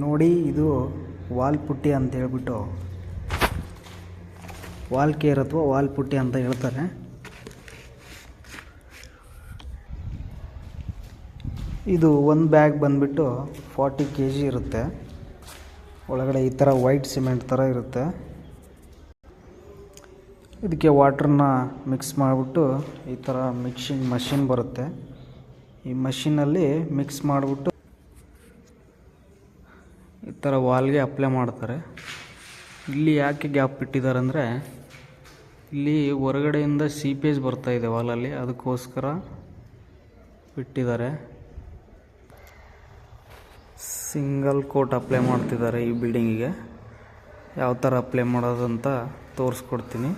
ನೋಡಿ, ಇದು ವಾಲ್ ಪುಟ್ಟಿ ಅಂತ ಹೇಳ್ಬಿಟ್ಟು ವಾಲ್ ಕೇರ್ ಅಥವಾ ವಾಲ್ ಪುಟ್ಟಿ ಅಂತ ಹೇಳ್ತಾರೆ. ಇದು ಒಂದು ಬ್ಯಾಗ್ ಬಂದುಬಿಟ್ಟು 40 kg ಇರುತ್ತೆ. ಒಳಗಡೆ ಈ ಥರ ವೈಟ್ ಸಿಮೆಂಟ್ ಥರ ಇರುತ್ತೆ. ಇದಕ್ಕೆ ವಾಟ್ರನ್ನ ಮಿಕ್ಸ್ ಮಾಡಿಬಿಟ್ಟು ಈ ಥರ ಮಷಿನ್ ಬರುತ್ತೆ. ಈ ಮಷಿನಲ್ಲಿ ಮಿಕ್ಸ್ ಮಾಡಿಬಿಟ್ಟು ಈ ಥರ ವಾಲ್ಗೆ ಅಪ್ಲೈ ಮಾಡ್ತಾರೆ. ಇಲ್ಲಿ ಯಾಕೆ ಗ್ಯಾಪ್ ಇಟ್ಟಿದ್ದಾರೆ ಅಂದರೆ, ಇಲ್ಲಿ ಹೊರಗಡೆಯಿಂದ ಸೀಪೇಜ್ ಬರ್ತಾಯಿದೆ ವಾಲಲ್ಲಿ, ಅದಕ್ಕೋಸ್ಕರ ಬಿಟ್ಟಿದ್ದಾರೆ. ಸಿಂಗಲ್ ಕೋಟ್ ಅಪ್ಲೈ ಮಾಡ್ತಿದ್ದಾರೆ ಈ ಬಿಲ್ಡಿಂಗಿಗೆ. ಯಾವ ಥರ ಅಪ್ಲೈ ಮಾಡೋದಂತ ತೋರಿಸ್ಕೊಡ್ತೀನಿ.